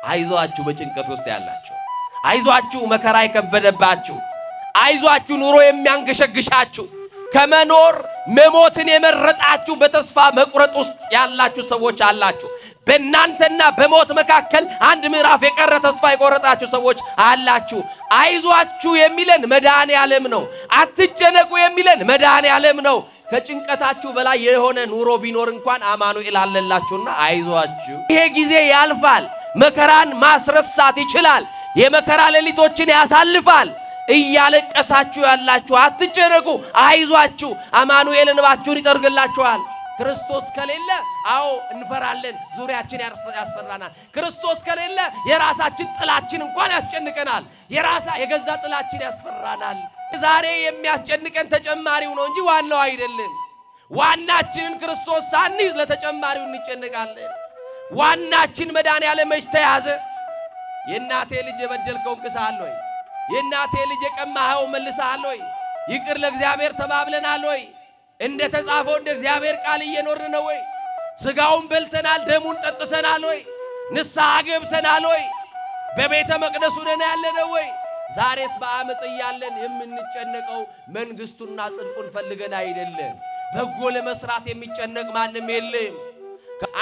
አይዟችሁ በጭንቀት ውስጥ ያላችሁ፣ አይዟችሁ መከራ የከበደባችሁ፣ አይዟችሁ ኑሮ የሚያንገሸግሻችሁ፣ ከመኖር መሞትን የመረጣችሁ በተስፋ መቁረጥ ውስጥ ያላችሁ ሰዎች አላችሁ። በእናንተና በሞት መካከል አንድ ምዕራፍ የቀረ ተስፋ የቆረጣችሁ ሰዎች አላችሁ። አይዟችሁ የሚለን መድኃኔዓለም ነው። አትጨነቁ የሚለን መድኃኔዓለም ነው። ከጭንቀታችሁ በላይ የሆነ ኑሮ ቢኖር እንኳን አማኑኤል አለላችሁና አይዟችሁ። ይሄ ጊዜ ያልፋል። መከራን ማስረሳት ይችላል። የመከራ ሌሊቶችን ያሳልፋል። እያለቀሳችሁ ያላችሁ አትጨነቁ፣ አይዟችሁ። አማኑኤል እንባችሁን ይጠርግላችኋል። ክርስቶስ ከሌለ አዎ እንፈራለን፣ ዙሪያችን ያስፈራናል። ክርስቶስ ከሌለ የራሳችን ጥላችን እንኳን ያስጨንቀናል። የገዛ ጥላችን ያስፈራናል። ዛሬ የሚያስጨንቀን ተጨማሪው ነው እንጂ ዋናው አይደለም። ዋናችንን ክርስቶስ ሳንይዝ ለተጨማሪው እንጨነቃለን። ዋናችን መድኃኔዓለም መች ተያዘ? የእናቴ ልጅ የበደልከውን ክሰሃል ወይ? የእናቴ ልጅ የቀማኸው መልሰሃል ወይ? ይቅር ለእግዚአብሔር ተባብለናል ወይ? እንደ ተጻፈው እንደ እግዚአብሔር ቃል እየኖርን ነው ወይ? ስጋውን በልተናል፣ ደሙን ጠጥተናል ወይ? ንስሐ ገብተናል ወይ? በቤተ መቅደሱ ነን ያለነው ወይ? ዛሬስ በአመጽ እያለን የምንጨነቀው መንግስቱና ጽድቁን ፈልገን አይደለም። በጎ ለመስራት የሚጨነቅ ማንም የለም።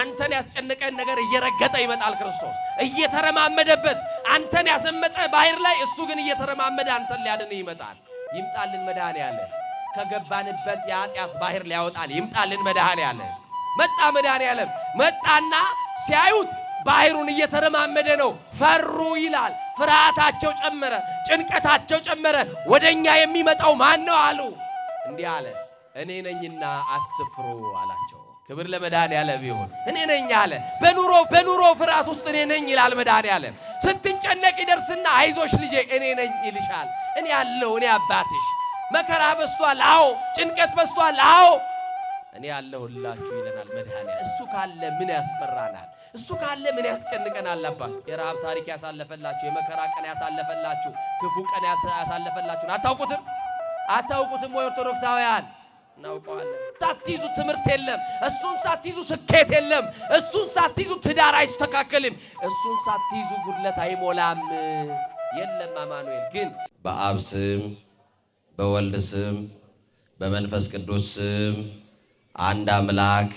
አንተን ያስጨነቀን ነገር እየረገጠ ይመጣል ክርስቶስ እየተረማመደበት። አንተን ያሰመጠ ባህር ላይ እሱ ግን እየተረማመደ አንተን ሊያድን ይመጣል። ይምጣልን መድኃኔዓለም። ከገባንበት የኃጢአት ባህር ሊያወጣን ይምጣልን መድኃኔዓለም። መጣ መድኃኔዓለም። መጣና ሲያዩት ባህሩን እየተረማመደ ነው። ፈሩ ይላል። ፍርሃታቸው ጨመረ፣ ጭንቀታቸው ጨመረ። ወደኛ የሚመጣው ማን ነው አሉ። እንዲህ አለ፣ እኔ ነኝና አትፍሩ አላቸው። ክብር ለመድኃኔዓለም ይሁን። እኔ ነኝ አለ። በኑሮ ፍርሃት ውስጥ እኔ ነኝ ይላል መድኃኔዓለም። ስትጨነቅ ይደርስና አይዞሽ ልጄ እኔ ነኝ ይልሻል። እኔ ያለው እኔ አባትሽ። መከራ በስቷል፣ አዎ። ጭንቀት በስቷል፣ አዎ። እኔ ያለሁላችሁ ይለናል መድኃኔዓለም። እሱ ካለ ምን ያስፈራናል? እሱ ካለ ምን ያስጨንቀናል? አባት የረሃብ ታሪክ ያሳለፈላችሁ፣ የመከራ ቀን ያሳለፈላችሁ፣ ክፉ ቀን ያሳለፈላችሁ አታውቁትም ወይ? ኦርቶዶክሳውያን እናውቀዋለን። ሳትይዙ ትምህርት የለም። እሱን ሳትይዙ ስኬት የለም። እሱን ሳትይዙ ትዳር አይስተካከልም። እሱን ሳትይዙ ጉድለት አይሞላም። የለም አማኑኤል ግን በአብ ስም በወልድ ስም በመንፈስ ቅዱስ ስም አንድ አምላክ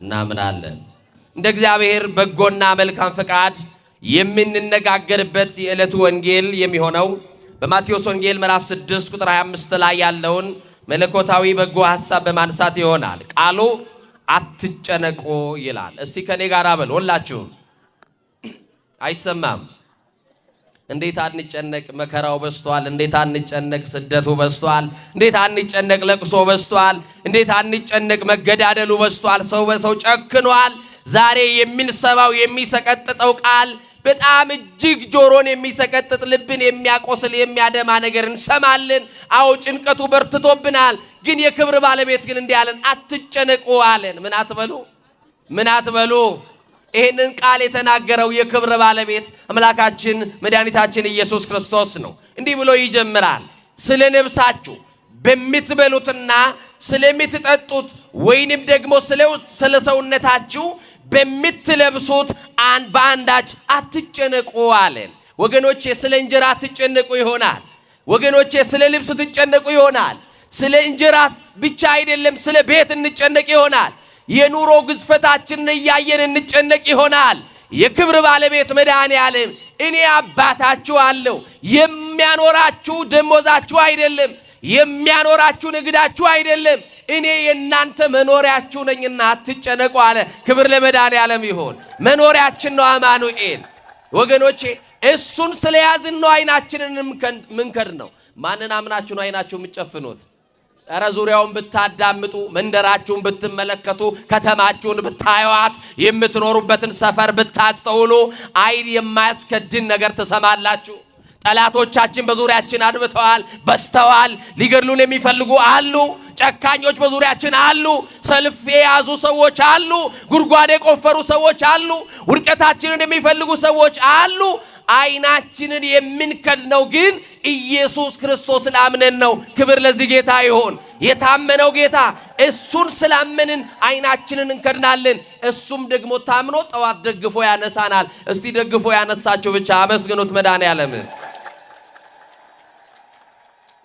እናምናለን። እንደ እግዚአብሔር በጎና መልካም ፈቃድ የምንነጋገርበት የዕለቱ ወንጌል የሚሆነው በማቴዎስ ወንጌል ምዕራፍ 6 ቁጥር 25 ላይ ያለውን መለኮታዊ በጎ ሐሳብ በማንሳት ይሆናል። ቃሉ አትጨነቁ ይላል። እስቲ ከኔ ጋር በል ሁላችሁም። አይሰማም? እንዴት አንጨነቅ? መከራው በስቷል። እንዴት አንጨነቅ? ስደቱ በስቷል። እንዴት አንጨነቅ? ለቅሶ በስቷል። እንዴት አንጨነቅ? መገዳደሉ በስቷል። ሰው በሰው ጨክኗል። ዛሬ የምንሰማው የሚሰቀጥጠው ቃል በጣም እጅግ ጆሮን የሚሰቀጥጥ ልብን የሚያቆስል የሚያደማ ነገር እንሰማለን። አዎ ጭንቀቱ በርትቶብናል። ግን የክብር ባለቤት ግን እንዲህ አለን፣ አትጨነቁ አለን። ምን አትበሉ። ይህንን ቃል የተናገረው የክብር ባለቤት አምላካችን መድኃኒታችን ኢየሱስ ክርስቶስ ነው። እንዲህ ብሎ ይጀምራል። ስለ ነፍሳችሁ በምትበሉትና ስለምትጠጡት ወይንም ደግሞ ስለ ሰውነታችሁ በምትለብሱት በአንዳች አትጨነቁ አለን። ወገኖቼ ስለ እንጀራ ትጨነቁ ይሆናል። ወገኖቼ ስለ ልብስ ትጨነቁ ይሆናል። ስለ እንጀራ ብቻ አይደለም፣ ስለ ቤት እንጨነቅ ይሆናል። የኑሮ ግዝፈታችንን እያየን እንጨነቅ ይሆናል። የክብር ባለቤት መድኃኔዓለም እኔ አባታችሁ አለው። የሚያኖራችሁ ደሞዛችሁ አይደለም፣ የሚያኖራችሁ ንግዳችሁ አይደለም፣ እኔ የእናንተ መኖሪያችሁ ነኝና አትጨነቁ አለ። ክብር ለመድኃኔዓለም ይሁን። መኖሪያችን ነው አማኑኤል። ወገኖቼ እሱን ስለያዝን ነው አይናችንን ምንከድ ነው። ማንን አምናችሁ ነው አይናችሁ የምትጨፍኑት? ኧረ ዙሪያውን ብታዳምጡ፣ መንደራችሁን ብትመለከቱ፣ ከተማችሁን ብታዩት፣ የምትኖሩበትን ሰፈር ብታስተውሉ አይን የማያስከድን ነገር ትሰማላችሁ። ጠላቶቻችን በዙሪያችን አድብተዋል፣ በስተዋል። ሊገድሉን የሚፈልጉ አሉ። ጨካኞች በዙሪያችን አሉ። ሰልፍ የያዙ ሰዎች አሉ። ጉድጓድ የቆፈሩ ሰዎች አሉ። ውድቀታችንን የሚፈልጉ ሰዎች አሉ። አይናችንን የምንከድነው ግን ኢየሱስ ክርስቶስን አምነን ነው። ክብር ለዚህ ጌታ ይሁን። የታመነው ጌታ እሱን ስላመንን አይናችንን እንከድናለን። እሱም ደግሞ ታምኖ ጠዋት ደግፎ ያነሳናል። እስቲ ደግፎ ያነሳችሁ ብቻ አመስግኑት መድኃኔዓለም።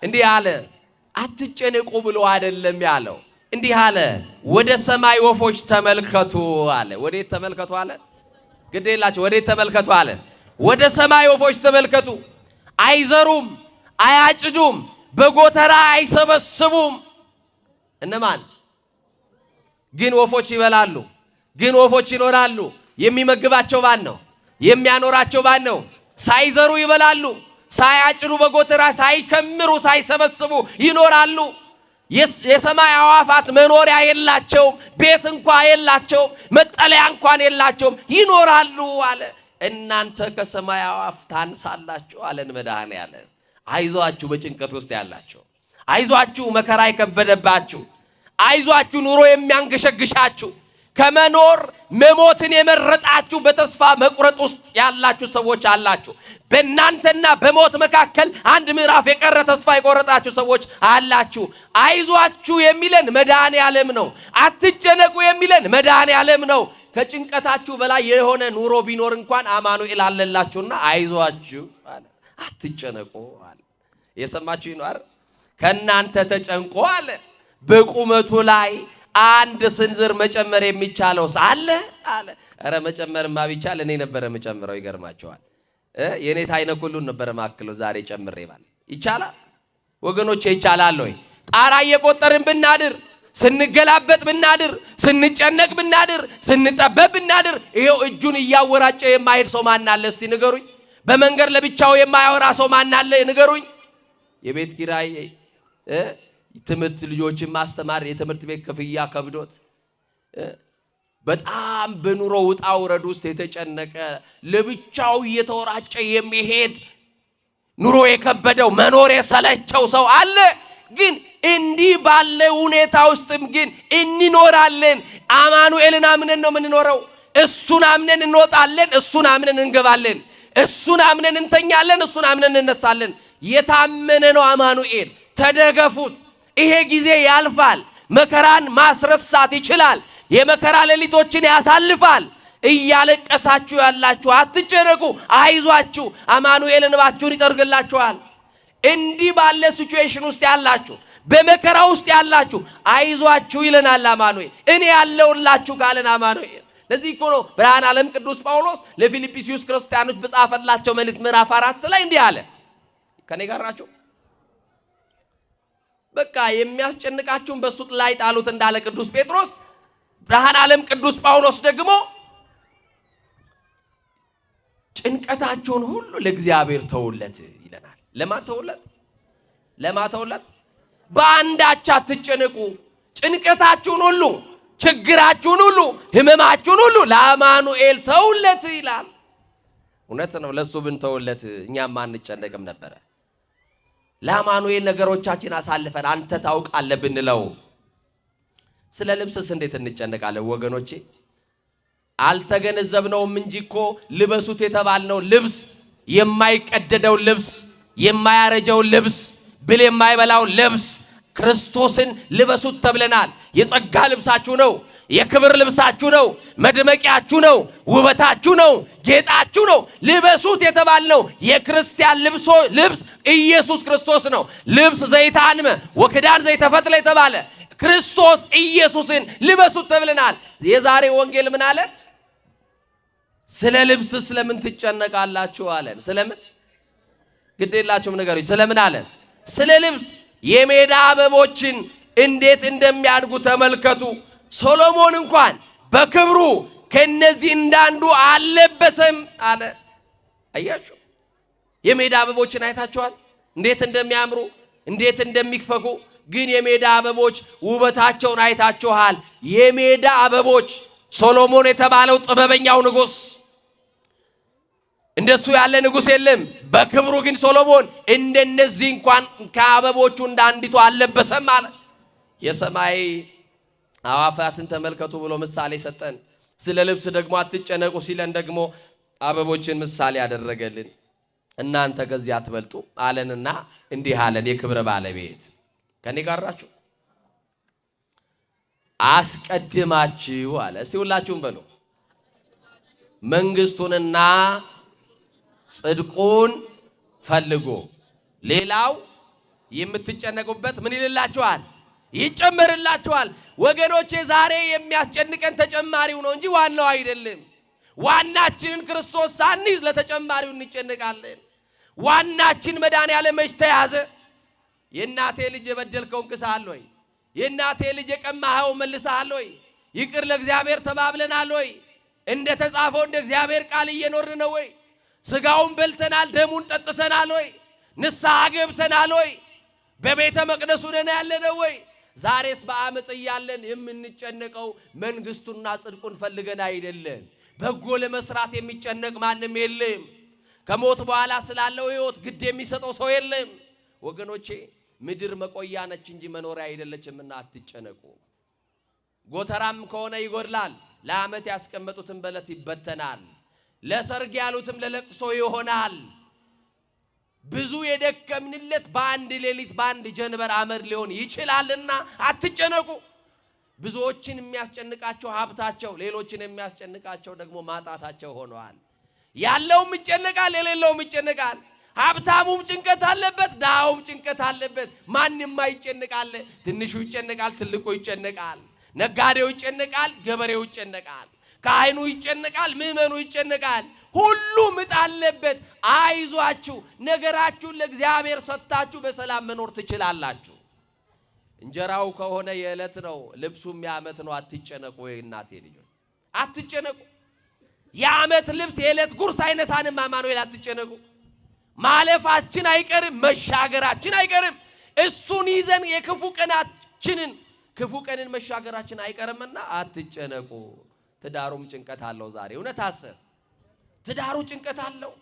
እንዲህ አለ፣ አትጨነቁ ብሎ አይደለም ያለው። እንዲህ አለ፣ ወደ ሰማይ ወፎች ተመልከቱ አለ። ወዴት ተመልከቱ አለ? ግድ የላችሁ ወዴት ተመልከቱ አለ? ወደ ሰማይ ወፎች ተመልከቱ። አይዘሩም፣ አያጭዱም፣ በጎተራ አይሰበስቡም። እነማን ግን ወፎች ይበላሉ፣ ግን ወፎች ይኖራሉ። የሚመግባቸው ማን ነው? የሚያኖራቸው ማን ነው? ሳይዘሩ ይበላሉ፣ ሳያጭዱ፣ በጎተራ ሳይከምሩ፣ ሳይሰበስቡ ይኖራሉ። የሰማይ አዋፋት መኖሪያ የላቸውም፣ ቤት እንኳን የላቸውም፣ መጠለያ እንኳን የላቸውም፣ ይኖራሉ አለ። እናንተ ከሰማይ አዋፍ ታንሳላችሁ አለን መድኃኔዓለም። አይዟችሁ በጭንቀት ውስጥ ያላችሁ፣ አይዟችሁ መከራ የከበደባችሁ፣ አይዟችሁ ኑሮ የሚያንገሸግሻችሁ፣ ከመኖር መሞትን የመረጣችሁ በተስፋ መቁረጥ ውስጥ ያላችሁ ሰዎች አላችሁ። በእናንተና በሞት መካከል አንድ ምዕራፍ የቀረ ተስፋ የቆረጣችሁ ሰዎች አላችሁ። አይዟችሁ የሚለን መድኃኔዓለም ነው። አትጨነቁ የሚለን መድኃኔዓለም ነው። ከጭንቀታችሁ በላይ የሆነ ኑሮ ቢኖር እንኳን አማኑኤል አለላችሁና አይዟችሁ አለ። አትጨነቁ አለ። የሰማችሁ ይኖር ከናንተ ተጨንቆ አለ በቁመቱ ላይ አንድ ስንዝር መጨመር የሚቻለው ሳለ አለ። አረ መጨመርማ ቢቻል እኔ ነበር መጨመረው። ይገርማቸዋል። የኔ ታይነ ሁሉን ነበር ማክለው ዛሬ ጨምሬ ማለት ይቻላል ወገኖቼ? ይቻላል ወይ? ጣራ እየቆጠርን ብናድር፣ ስንገላበጥ ብናድር፣ ስንጨነቅ ብናድር፣ ስንጠበብ ብናድር፣ ይሄው እጁን እያወራጨ የማይሄድ ሰው ማን አለ እስቲ ንገሩኝ? በመንገድ ለብቻው የማያወራ ሰው ማን አለ ንገሩኝ? የቤት ኪራይ ትምህርት ልጆችን ማስተማር የትምህርት ቤት ክፍያ ከብዶት በጣም በኑሮ ውጣ ውረድ ውስጥ የተጨነቀ ለብቻው እየተወራጨ የሚሄድ ኑሮ የከበደው መኖር የሰለቸው ሰው አለ። ግን እንዲህ ባለ ሁኔታ ውስጥም ግን እንኖራለን። አማኑኤልን አምነን ነው የምንኖረው። እሱን አምነን እንወጣለን፣ እሱን አምነን እንገባለን፣ እሱን አምነን እንተኛለን፣ እሱን አምነን እንነሳለን። የታመነ ነው አማኑኤል። ተደገፉት። ይሄ ጊዜ ያልፋል። መከራን ማስረሳት ይችላል። የመከራ ሌሊቶችን ያሳልፋል። እያለቀሳችሁ ያላችሁ አትጨነቁ፣ አይዟችሁ። አማኑኤል እንባችሁን ይጠርግላችኋል። እንዲህ ባለ ሲቹዌሽን ውስጥ ያላችሁ፣ በመከራ ውስጥ ያላችሁ አይዟችሁ ይለናል አማኑኤል። እኔ ያለውላችሁ ካለን አማኑኤል። ለዚህ እኮ ነው ብርሃነ ዓለም ቅዱስ ጳውሎስ ለፊልጵስዩስ ክርስቲያኖች በጻፈላቸው መልእክት ምዕራፍ 4 ላይ እንዲህ አለ። ከኔ ጋር ናችሁ? በቃ የሚያስጨንቃችሁን በሱ ላይ ጣሉት እንዳለ ቅዱስ ጴጥሮስ፣ ብርሃነ ዓለም ቅዱስ ጳውሎስ ደግሞ ጭንቀታችሁን ሁሉ ለእግዚአብሔር ተውለት ይለናል። ለማን ተውለት? ለማን ተውለት? በአንዳች አትጨነቁ። ጭንቀታችሁን ሁሉ፣ ችግራችሁን ሁሉ፣ ህመማችሁን ሁሉ ለአማኑኤል ተውለት ይላል። እውነት ነው። ለሱ ብንተውለት እኛም አንጨነቅም ነበረ። ለአማኑኤል ነገሮቻችን አሳልፈን አንተ ታውቃለህ ብንለው ስለ ልብስስ እንዴት እንጨነቃለን ወገኖቼ? አልተገነዘብነውም እንጂ እኮ ልበሱት የተባልነው ልብስ የማይቀደደው ልብስ፣ የማያረጀው ልብስ፣ ብል የማይበላው ልብስ ክርስቶስን ልበሱት ተብለናል። የጸጋ ልብሳችሁ ነው፣ የክብር ልብሳችሁ ነው፣ መድመቂያችሁ ነው፣ ውበታችሁ ነው፣ ጌጣችሁ ነው። ልበሱት የተባልነው የክርስቲያን ልብስ ኢየሱስ ክርስቶስ ነው። ልብስ ዘይታንመ ወክዳን ዘይተፈትለ የተባለ ክርስቶስ ኢየሱስን ልበሱት ተብለናል። የዛሬ ወንጌል ምን አለ? ስለ ልብስ ስለምን ትጨነቃላችሁ አለን። ስለምን ግዴላችሁም ነገሩ ስለምን አለን? ስለ ልብስ የሜዳ አበቦችን እንዴት እንደሚያድጉ ተመልከቱ። ሶሎሞን እንኳን በክብሩ ከነዚህ እንዳንዱ አልለበሰም አለ። አያችሁ፣ የሜዳ አበቦችን አይታችኋል? እንዴት እንደሚያምሩ፣ እንዴት እንደሚፈኩ። ግን የሜዳ አበቦች ውበታቸውን አይታችኋል? የሜዳ አበቦች ሶሎሞን የተባለው ጥበበኛው ንጉሥ፣ እንደሱ ያለ ንጉሥ የለም። በክብሩ ግን ሶሎሞን እንደነዚህ እንኳን ከአበቦቹ እንዳንዲቱ አልለበሰም አለ። የሰማይ አዋፋትን ተመልከቱ ብሎ ምሳሌ ሰጠን። ስለ ልብስ ደግሞ አትጨነቁ ሲለን ደግሞ አበቦችን ምሳሌ ያደረገልን። እናንተ ከዚህ አትበልጡ አለንና እንዲህ አለን። የክብር ባለቤት ከኔ ጋር ናችሁ? አስቀድማችሁ አለ። እስቲ ሁላችሁም በሉ መንግስቱንና ጽድቁን ፈልጉ፣ ሌላው የምትጨነቁበት ምን ይልላችኋል? ይጨመርላችኋል። ወገኖቼ ዛሬ የሚያስጨንቀን ተጨማሪው ነው እንጂ ዋናው አይደለም። ዋናችንን ክርስቶስ ሳንይዝ ለተጨማሪው እንጨነቃለን። ዋናችን መድኃኒዓለም መች ተያዘ? የእናቴ ልጅ የበደልከውን ክሰሃል ወይ? የእናቴ ልጅ የቀማኸው መልሰሃል ወይ? ይቅር ለእግዚአብሔር ተባብለናል ወይ? እንደ ተጻፈው እንደ እግዚአብሔር ቃል እየኖርን ነው ወይ? ስጋውን በልተናል፣ ደሙን ጠጥተናል ወይ? ንስሐ ገብተናል ወይ? በቤተ መቅደሱ ነን ያለነው ወይ? ዛሬስ በአመጽ እያለን የምንጨነቀው መንግስቱና ጽድቁን ፈልገን አይደለም። በጎ ለመስራት የሚጨነቅ ማንም የለም። ከሞት በኋላ ስላለው ሕይወት ግድ የሚሰጠው ሰው የለም። ወገኖቼ ምድር መቆያ ነች እንጂ መኖሪያ አይደለችምና አትጨነቁ። ጎተራም ከሆነ ይጎድላል፣ ለዓመት ያስቀመጡትን በለት ይበተናል፣ ለሰርግ ያሉትም ለለቅሶ ይሆናል። ብዙ የደከምንለት በአንድ ሌሊት በአንድ ጀንበር አመድ ሊሆን ይችላልና አትጨነቁ። ብዙዎችን የሚያስጨንቃቸው ሀብታቸው፣ ሌሎችን የሚያስጨንቃቸው ደግሞ ማጣታቸው ሆነዋል። ያለውም ይጨነቃል፣ የሌለውም ይጨነቃል። ሀብታሙም ጭንቀት አለበት፣ ድሃውም ጭንቀት አለበት። ማንም አይጨነቃል። ትንሹ ይጨነቃል፣ ትልቁ ይጨነቃል። ነጋዴው ይጨነቃል፣ ገበሬው ይጨነቃል። ካህኑ ይጨነቃል፣ ምዕመኑ ይጨነቃል። ሁሉም ዕጣ አለበት። አይዟችሁ፣ ነገራችሁን ለእግዚአብሔር ሰጥታችሁ በሰላም መኖር ትችላላችሁ። እንጀራው ከሆነ የዕለት ነው፣ ልብሱም የዓመት ነው። አትጨነቁ። ወይ እናቴ ልጆች አትጨነቁ። የዓመት ልብስ የዕለት ጉርስ አይነሳንም። አማኑኤል አትጨነቁ። ማለፋችን አይቀርም፣ መሻገራችን አይቀርም። እሱን ይዘን ክፉ ቀንን መሻገራችን አይቀርምና አትጨነቁ። ትዳሩም ጭንቀት አለው። ዛሬ እውነት አሰብ ትዳሩ ጭንቀት አለው።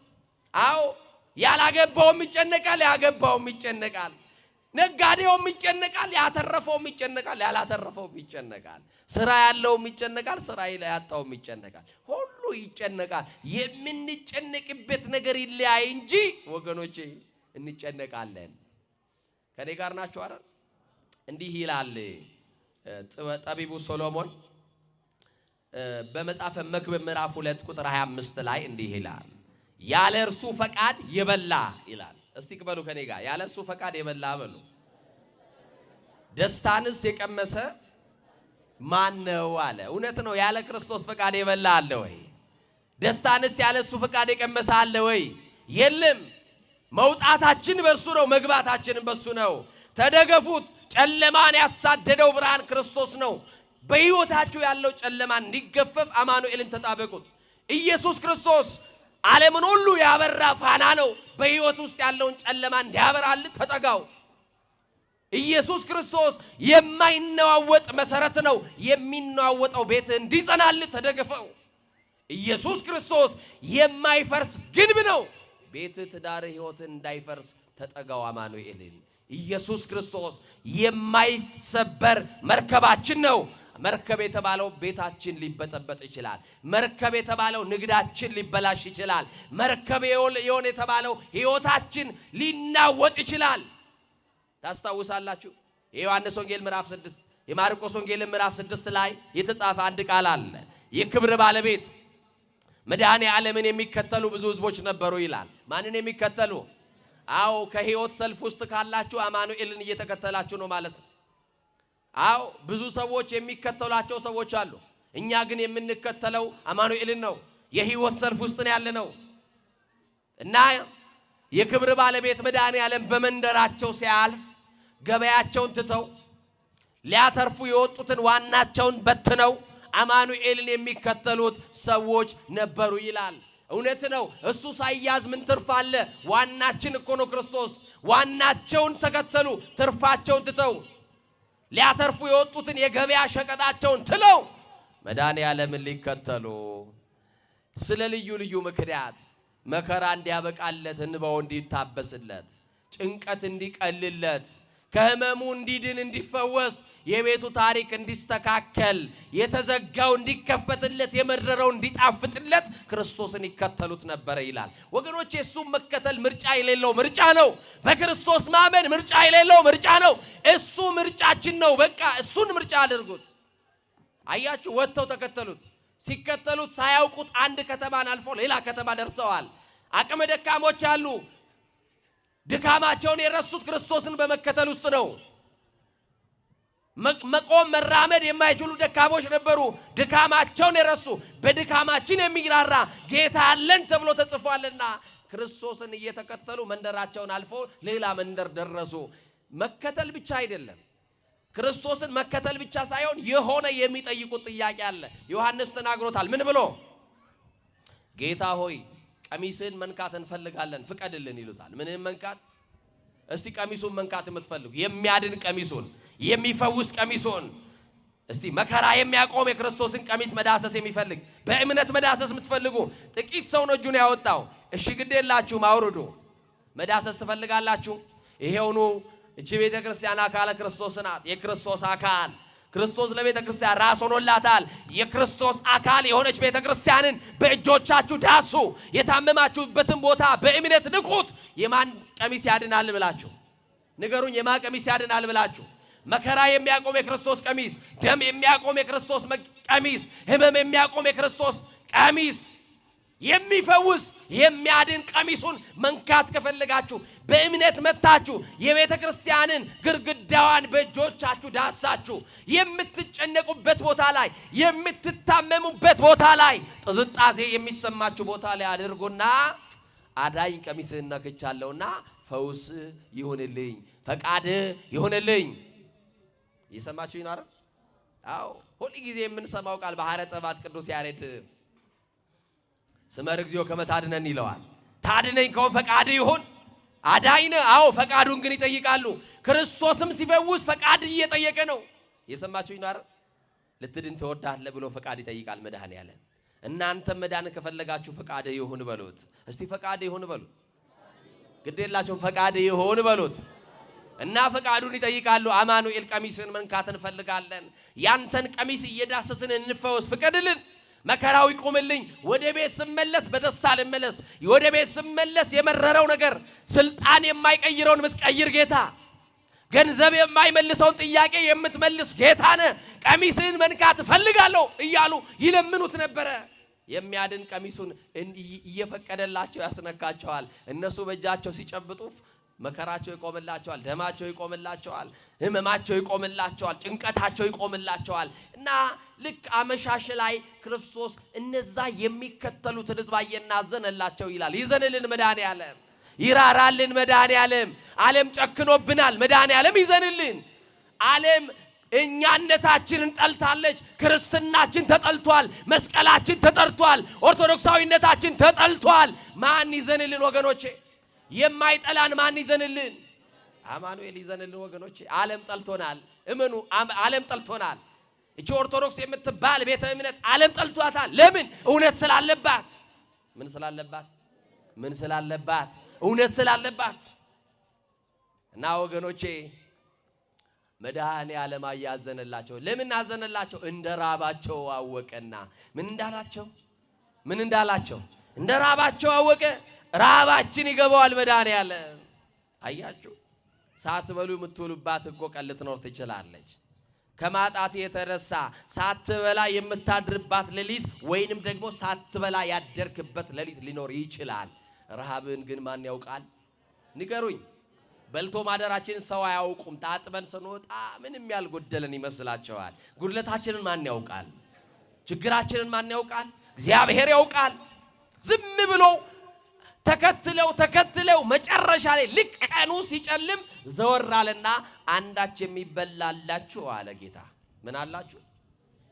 አዎ ያላገባውም ይጨነቃል፣ ያገባውም ይጨነቃል። ነጋዴውም ይጨነቃል፣ ያተረፈውም ይጨነቃል፣ ያላተረፈውም ይጨነቃል። ስራ ያለውም ይጨነቃል፣ ስራ ያጣውም ይጨነቃል። ሁሉ ይጨነቃል። የምንጨነቅበት ነገር ይለያይ እንጂ ወገኖቼ እንጨነቃለን። ከኔ ጋር ናችሁ አይደል? እንዲህ ይላል ጠቢቡ ሶሎሞን በመጽሐፈ መክብብ ምዕራፍ 2 ቁጥር 25 ላይ እንዲህ ይላል፣ ያለ እርሱ ፈቃድ የበላ ይላል። እስቲ ቅበሉ ከኔ ጋር ያለ እርሱ ፈቃድ የበላ በሉ። ደስታንስ የቀመሰ ማን ነው አለ። እውነት ነው። ያለ ክርስቶስ ፈቃድ የበላ አለ ወይ? ደስታንስ ያለ እሱ ፈቃድ የቀመሰ አለ ወይ? የለም። መውጣታችን በእርሱ ነው፣ መግባታችን በእሱ ነው። ተደገፉት። ጨለማን ያሳደደው ብርሃን ክርስቶስ ነው። በሕይወታችሁ ያለው ጨለማ እንዲገፈፍ አማኑኤልን ተጣበቁት። ኢየሱስ ክርስቶስ ዓለምን ሁሉ ያበራ ፋና ነው። በሕይወት ውስጥ ያለውን ጨለማ እንዲያበራል ተጠጋው። ኢየሱስ ክርስቶስ የማይነዋወጥ መሰረት ነው። የሚነዋወጠው ቤት እንዲጸናል ተደገፈው። ኢየሱስ ክርስቶስ የማይፈርስ ግንብ ነው። ቤት፣ ትዳር፣ ሕይወት እንዳይፈርስ ተጠጋው አማኑኤልን። ኢየሱስ ክርስቶስ የማይሰበር መርከባችን ነው። መርከብ የተባለው ቤታችን ሊበጠበጥ ይችላል። መርከብ የተባለው ንግዳችን ሊበላሽ ይችላል። መርከብ የሆነ የተባለው ሕይወታችን ሊናወጥ ይችላል። ታስታውሳላችሁ? የዮሐንስ ወንጌል ምዕራፍ 6 የማርቆስ ወንጌል ምዕራፍ 6 ላይ የተጻፈ አንድ ቃል አለ። የክብር ባለቤት መድኃኔ ዓለምን የሚከተሉ ብዙ ሕዝቦች ነበሩ ይላል። ማንን የሚከተሉ? አዎ ከሕይወት ሰልፍ ውስጥ ካላችሁ አማኑኤልን እየተከተላችሁ ነው ማለት ነው። አዎ ብዙ ሰዎች የሚከተሏቸው ሰዎች አሉ። እኛ ግን የምንከተለው አማኑኤልን ነው። የሕይወት ሰልፍ ውስጥ ነው ያለነው እና የክብር ባለቤት መድኃኔ ዓለም በመንደራቸው ሲያልፍ ገበያቸውን ትተው ሊያተርፉ የወጡትን ዋናቸውን በትነው አማኑኤልን የሚከተሉት ሰዎች ነበሩ ይላል። እውነት ነው። እሱ ሳይያዝ ምን ትርፍ አለ? ዋናችን እኮ ነው ክርስቶስ። ዋናቸውን ተከተሉ፣ ትርፋቸውን ትተው ሊያተርፉ የወጡትን የገበያ ሸቀጣቸውን ትለው መድኃኔ ዓለምን ሊከተሉ ስለ ልዩ ልዩ ምክንያት መከራ እንዲያበቃለት፣ እንባው እንዲታበስለት፣ ጭንቀት እንዲቀልለት፣ ከህመሙ እንዲድን እንዲፈወስ የቤቱ ታሪክ እንዲስተካከል የተዘጋው እንዲከፈትለት የመረረው እንዲጣፍጥለት ክርስቶስን ይከተሉት ነበር ይላል። ወገኖች እሱን መከተል ምርጫ የሌለው ምርጫ ነው። በክርስቶስ ማመን ምርጫ የሌለው ምርጫ ነው። እሱ ምርጫችን ነው። በቃ እሱን ምርጫ አድርጉት። አያችሁ ወጥተው ተከተሉት። ሲከተሉት ሳያውቁት አንድ ከተማን አልፎ ሌላ ከተማ ደርሰዋል። አቅመ ደካሞች አሉ። ድካማቸውን የረሱት ክርስቶስን በመከተል ውስጥ ነው። መቆም መራመድ የማይችሉ ደካሞች ነበሩ። ድካማቸውን የረሱ በድካማችን የሚራራ ጌታ አለን ተብሎ ተጽፏልና ክርስቶስን እየተከተሉ መንደራቸውን አልፎ ሌላ መንደር ደረሱ። መከተል ብቻ አይደለም፣ ክርስቶስን መከተል ብቻ ሳይሆን የሆነ የሚጠይቁት ጥያቄ አለ። ዮሐንስ ተናግሮታል። ምን ብሎ? ጌታ ሆይ ቀሚስን መንካት እንፈልጋለን ፍቀድልን ይሉታል። ምንም መንካት? እስቲ ቀሚሱን መንካት የምትፈልጉ የሚያድን ቀሚሱን፣ የሚፈውስ ቀሚሱን፣ እስቲ መከራ የሚያቆም የክርስቶስን ቀሚስ መዳሰስ የሚፈልግ በእምነት መዳሰስ የምትፈልጉ ጥቂት ሰው ነው እጁን ያወጣው። እሺ ግድ የላችሁም አውርዱ። መዳሰስ ትፈልጋላችሁ? ይሄውኑ እቺ ቤተ ክርስቲያን አካለ ክርስቶስ ናት። የክርስቶስ አካል ክርስቶስ ለቤተ ክርስቲያን ራስ ሆኖላታል። የክርስቶስ አካል የሆነች ቤተ ክርስቲያንን በእጆቻችሁ ዳሱ። የታመማችሁበትን ቦታ በእምነት ንቁት። የማን ቀሚስ ያድናል ብላችሁ ንገሩኝ። የማን ቀሚስ ያድናል ብላችሁ? መከራ የሚያቆም የክርስቶስ ቀሚስ፣ ደም የሚያቆም የክርስቶስ ቀሚስ፣ ህመም የሚያቆም የክርስቶስ ቀሚስ፣ የሚፈውስ የሚያድን ቀሚሱን መንካት ከፈለጋችሁ በእምነት መታችሁ የቤተ ክርስቲያንን ግርግዳዋን በእጆቻችሁ ዳሳችሁ የምትጨነቁበት ቦታ ላይ የምትታመሙበት ቦታ ላይ ጥዝጣዜ የሚሰማችሁ ቦታ ላይ አድርጉና አዳኝ ቀሚስህን ነክቻለሁና ፈውስ ይሁንልኝ፣ ፈቃድ ይሁንልኝ። ይሰማችሁ ይናር? አዎ ሁሉ ጊዜ የምንሰማው ቃል ባህረ ጥበባት ቅዱስ ያሬድ ስመር እግዚኦ ከመታድነን ይለዋል። ታድነኝ ከሆነ ፈቃድ ይሁን። አዳይነ አዎ ፈቃዱን ግን ይጠይቃሉ። ክርስቶስም ሲፈውስ ፈቃድ እየጠየቀ ነው። የሰማችሁ ይናር? ልትድን ትወዳለህ ብሎ ፈቃድ ይጠይቃል መድኃኔዓለም። እናንተም መዳን ከፈለጋችሁ ፈቃድ ይሁን በሉት። እስቲ ፈቃድ ይሁን በሉት። ግዴላችሁም ፈቃድ ይሁን በሉት። እና ፈቃዱን ይጠይቃሉ። አማኑኤል ቀሚስን መንካት እንፈልጋለን። ያንተን ቀሚስ እየዳሰስን እንፈወስ ፍቀድልን። መከራው ይቁምልኝ። ወደ ቤት ስመለስ በደስታ ልመለስ። ወደ ቤት ስመለስ የመረረው ነገር ስልጣን የማይቀይረውን የምትቀይር ጌታ፣ ገንዘብ የማይመልሰውን ጥያቄ የምትመልስ ጌታ ነህ። ቀሚስህን መንካት እፈልጋለሁ እያሉ ይለምኑት ነበረ። የሚያድን ቀሚሱን እየፈቀደላቸው ያስነካቸዋል። እነሱ በእጃቸው ሲጨብጡ መከራቸው ይቆምላቸዋል፣ ደማቸው ይቆምላቸዋል፣ ህመማቸው ይቆምላቸዋል፣ ጭንቀታቸው ይቆምላቸዋል። እና ልክ አመሻሽ ላይ ክርስቶስ እነዛ የሚከተሉትን ሕዝብ አየና አዘነላቸው ይላል። ይዘንልን መድኃኔዓለም፣ ይራራልን መድኃኔዓለም። ዓለም ጨክኖብናል፣ መድኃኔዓለም ይዘንልን። ዓለም እኛነታችንን ጠልታለች። ክርስትናችን ተጠልቷል፣ መስቀላችን ተጠርቷል፣ ኦርቶዶክሳዊነታችን ተጠልቷል። ማን ይዘንልን ወገኖቼ? የማይጠላን ማን ይዘንልን? አማኑኤል ይዘንልን ወገኖቼ። ዓለም ጠልቶናል፣ እመኑ፣ ዓለም ጠልቶናል። እቺ ኦርቶዶክስ የምትባል ቤተ እምነት ዓለም ጠልቷታል። ለምን? እውነት ስላለባት። ምን ስላለባት? ምን ስላለባት? እውነት ስላለባት። እና ወገኖቼ መድኃኔዓለም አያዘነላቸው። ለምን አዘነላቸው? እንደ ራባቸው አወቀና። ምን እንዳላቸው? ምን እንዳላቸው? እንደ ራባቸው አወቀ። ራባችን ይገባዋል መድኃኔዓለም። አያችሁ፣ ሳትበሉ የምትውሉባት እኮ ቀን ልትኖር ትችላለች። ከማጣት የተነሳ ሳትበላ የምታድርባት ሌሊት ወይንም ደግሞ ሳትበላ ያደርክበት ሌሊት ሊኖር ይችላል። ረሃብን ግን ማን ያውቃል? ንገሩኝ። በልቶ ማደራችን ሰው አያውቁም። ታጥበን ስንወጣ ምንም ያልጎደለን ይመስላቸዋል። ጉድለታችንን ማን ያውቃል? ችግራችንን ማን ያውቃል? እግዚአብሔር ያውቃል። ዝም ብሎ ተከትለው መጨረሻ ላይ ልክ ቀኑ ሲጨልም ዘወር አለና አንዳች የሚበላላችሁ አለ ጌታ። ምን አላችሁ?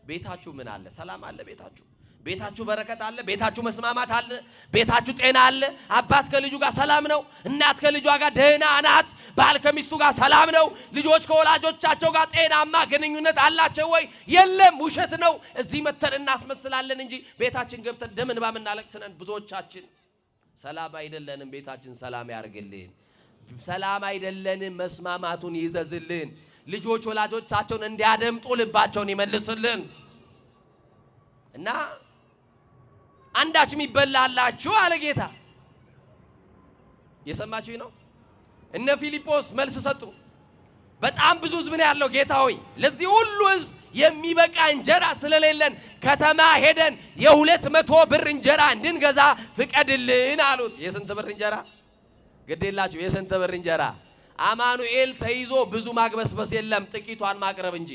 ቤታችሁ ምን አለ? ሰላም አለ ቤታችሁ? ቤታችሁ በረከት አለ? ቤታችሁ መስማማት አለ? ቤታችሁ ጤና አለ? አባት ከልጁ ጋር ሰላም ነው? እናት ከልጇ ጋር ደህና ናት? ባል ከሚስቱ ጋር ሰላም ነው? ልጆች ከወላጆቻቸው ጋር ጤናማ ግንኙነት አላቸው ወይ? የለም፣ ውሸት ነው። እዚህ መተን እናስመስላለን እንጂ ቤታችን ገብተን ደም እንባ የምናለቅስ ነን ብዙዎቻችን። ሰላም አይደለንም። ቤታችን ሰላም ያርግልን። ሰላም አይደለንም መስማማቱን ይዘዝልን። ልጆች ወላጆቻቸውን እንዲያደምጡ ልባቸውን ይመልስልን። እና አንዳች የሚበላላችሁ አለ ጌታ። የሰማችሁኝ ነው? እነ ፊልጶስ መልስ ሰጡ። በጣም ብዙ ሕዝብ ነው ያለው። ጌታ ሆይ ለዚህ ሁሉ ሕዝብ የሚበቃ እንጀራ ስለሌለን ከተማ ሄደን የ200 ብር እንጀራ እንድንገዛ ፍቀድልን አሉት። የስንት ብር እንጀራ? ግዴላችሁ የስንት ብር እንጀራ? አማኑኤል ተይዞ ብዙ ማግበስበስ የለም፣ ጥቂቷን ማቅረብ እንጂ።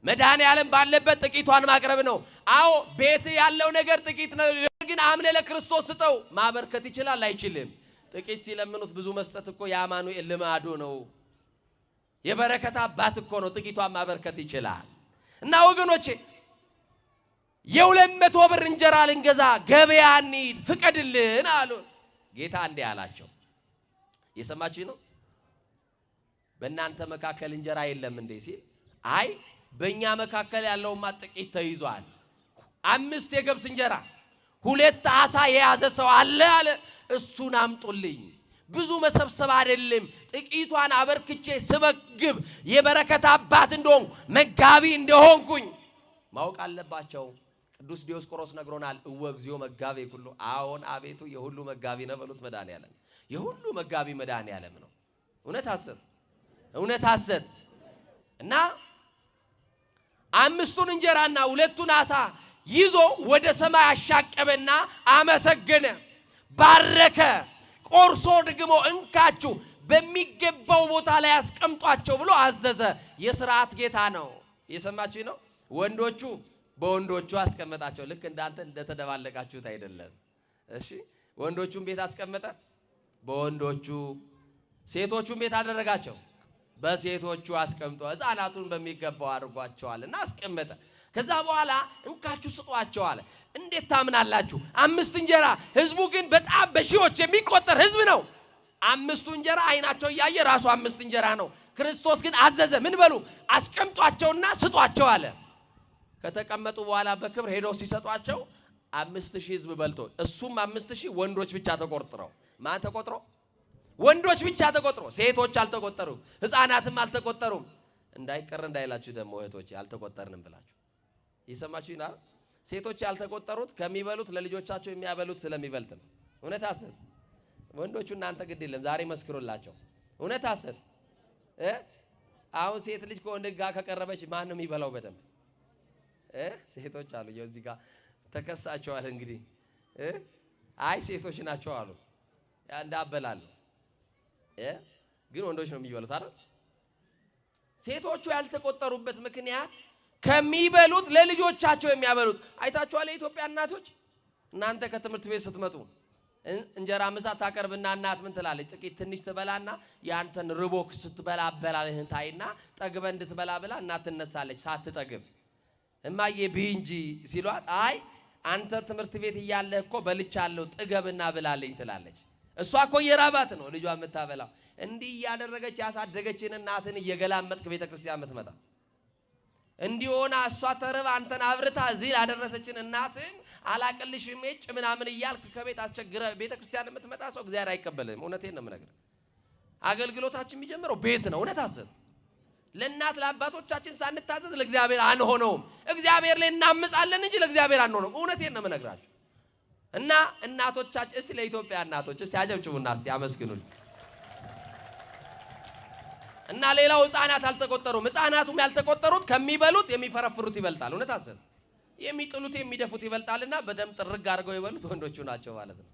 መድኃኔዓለም ባለበት ጥቂቷን ማቅረብ ነው። አዎ ቤት ያለው ነገር ጥቂት ነው፣ ግን አምነ ለክርስቶስ ስጠው። ማበርከት ይችላል አይችልም? ጥቂት ሲለምኑት ብዙ መስጠት እኮ የአማኑኤል ልማዱ ነው። የበረከት አባት እኮ ነው። ጥቂቷን ማበርከት ይችላል። እና ወገኖቼ የ200 ብር እንጀራ ልንገዛ ገበያ እንሂድ ፍቀድልን አሉት። ጌታ እንዲህ አላቸው። የሰማችሁ ነው? በእናንተ መካከል እንጀራ የለም እንዴ ሲል፣ አይ በእኛ መካከል ያለውማ ጥቂት ተይዟል። 5 የገብስ እንጀራ 2 ዓሣ የያዘ ሰው አለ አለ። እሱን አምጡልኝ። ብዙ መሰብሰብ አይደለም፣ ጥቂቷን አበርክቼ ስበግብ የበረከት አባት እንደሆንኩ መጋቢ እንደሆንኩኝ ማወቅ አለባቸው። ቅዱስ ዲዮስቆሮስ ነግሮናል። እግዚኦ መጋቢ ሁሉ። አዎን አቤቱ የሁሉ መጋቢ ነው በሉት። መድኃኔዓለም የሁሉ መጋቢ መድኃኔዓለም ነው። እውነት ሐሰት እውነት ሐሰት። እና 5ቱን እንጀራና 2ቱን ዓሣ ይዞ ወደ ሰማይ አሻቀበና አመሰገነ፣ ባረከ። ቆርሶ ደግሞ እንካችሁ በሚገባው ቦታ ላይ አስቀምጧቸው ብሎ አዘዘ። የሥርዓት ጌታ ነው። የሰማችሁ ነው? ወንዶቹ በወንዶቹ አስቀመጣቸው። ልክ እንዳንተ እንደተደባለቃችሁት አይደለም። እሺ ወንዶቹን ቤት አስቀመጠ በወንዶቹ፣ ሴቶቹን ቤት አደረጋቸው በሴቶቹ አስቀምጦ ሕፃናቱን በሚገባው አድርጓቸዋልና አስቀመጠ። ከዛ በኋላ እንካችሁ ስጧቸው አለ። እንዴት ታምናላችሁ? 5 እንጀራ፣ ህዝቡ ግን በጣም በሺዎች የሚቆጠር ህዝብ ነው። 5ቱ እንጀራ አይናቸው እያየ ራሱ 5 እንጀራ ነው። ክርስቶስ ግን አዘዘ። ምን በሉ? አስቀምጧቸውና ስጧቸው አለ። ከተቀመጡ በኋላ በክብር ሄደው ሲሰጧቸው 5000 ህዝብ በልቶ፣ እሱም 5000 ወንዶች ብቻ ተቆጥረው። ማን ተቆጥሮ? ወንዶች ብቻ ተቆጥሮ፣ ሴቶች አልተቆጠሩም፣ ህፃናትም አልተቆጠሩም። እንዳይቀር እንዳይላችሁ ደግሞ እህቶች አልተቆጠርንም ብላችሁ ይሰማችሁ ይናል። ሴቶች ያልተቆጠሩት ከሚበሉት ለልጆቻቸው የሚያበሉት ስለሚበልጥ ነው። እውነት ሐሰት? ወንዶቹ እናንተ ግድ የለም ዛሬ መስክሩላቸው። እውነት ሐሰት? አሁን ሴት ልጅ ከወንድ ጋር ከቀረበች ማን ነው የሚበላው በደንብ? ሴቶች አሉ። እዚህ ጋር ተከሳቸዋል። እንግዲህ አይ ሴቶች ናቸው አሉ እንዳበላሉ፣ ግን ወንዶች ነው የሚበሉት አይደል? ሴቶቹ ያልተቆጠሩበት ምክንያት ከሚበሉት ለልጆቻቸው የሚያበሉት አይታችኋል። የኢትዮጵያ እናቶች እናንተ ከትምህርት ቤት ስትመጡ እንጀራ ምሳ ታቀርብና እናት ምን ትላለች? ጥቂት ትንሽ ትበላና ያንተን ርቦክ ስትበላ አበላልህን ታይና ጠግበ እንድትበላ ብላ እናት ትነሳለች ሳትጠግብ። እማዬ ብይ እንጂ ሲሏት አይ አንተ ትምህርት ቤት እያለህ እኮ በልቻለሁ ጥገብና ብላለኝ ትላለች። እሷ እኮ የራባት ነው ልጇ የምታበላው። እንዲህ እያደረገች ያሳደገችን እናትን እየገላመጥክ ቤተ ክርስቲያን የምትመጣ እንዲሆና እሷ ተርባ አንተን አብርታ እዚህ ያደረሰችን እናትን አላቀልሽም እጭ ምናምን እያልክ ከቤት አስቸግረ ቤተ ክርስቲያን የምትመጣ ሰው እግዚአብሔር አይቀበልም። እውነቴን ነው የምነግርህ። አገልግሎታችን የሚጀምረው ቤት ነው። እውነት ሐሰት? ለእናት ለአባቶቻችን ሳንታዘዝ ለእግዚአብሔር አንሆነውም። እግዚአብሔር ላይ እናምጻለን እንጂ ለእግዚአብሔር አንሆነውም። እውነቴን ነው የምነግራችሁ። እና እናቶቻችን እስቲ ለኢትዮጵያ እናቶች እስቲ አጨብጭቡና እስቲ አመስግኑልኝ። እና ሌላው ሕፃናት አልተቆጠሩም። ሕፃናቱም ያልተቆጠሩት ከሚበሉት የሚፈረፍሩት ይበልጣል። እውነት ሐሰት? የሚጥሉት የሚደፉት ይበልጣልና በደም ጥርግ አድርገው የበሉት ወንዶቹ ናቸው ማለት ነው።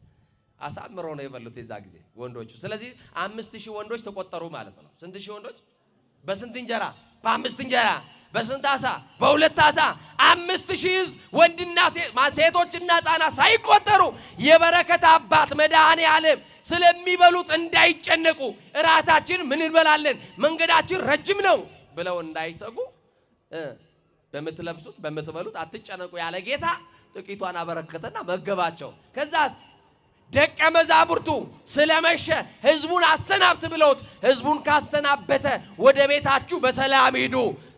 አሳምሮ ነው የበሉት የዛ ጊዜ ወንዶቹ። ስለዚህ 5000 ወንዶች ተቆጠሩ ማለት ነው። ስንት ሺህ ወንዶች? በስንት እንጀራ? በ5 እንጀራ። በስንት ዓሣ? በ2 ዓሣ። 5000 ሕዝብ ወንድና ሴቶችና ሕፃናት ሳይቆጠሩ የበረከት አባት መድኃኔዓለም ስለሚበሉት እንዳይጨነቁ እራታችን ምን እንበላለን መንገዳችን ረጅም ነው ብለው እንዳይሰጉ በምትለብሱት በምትበሉት አትጨነቁ ያለ ጌታ ጥቂቷን አበረከተና መገባቸው። ከዛስ ደቀ መዛሙርቱ ስለመሸ ህዝቡን አሰናብት ብለውት ህዝቡን ካሰናበተ ወደ ቤታችሁ በሰላም ሂዱ፣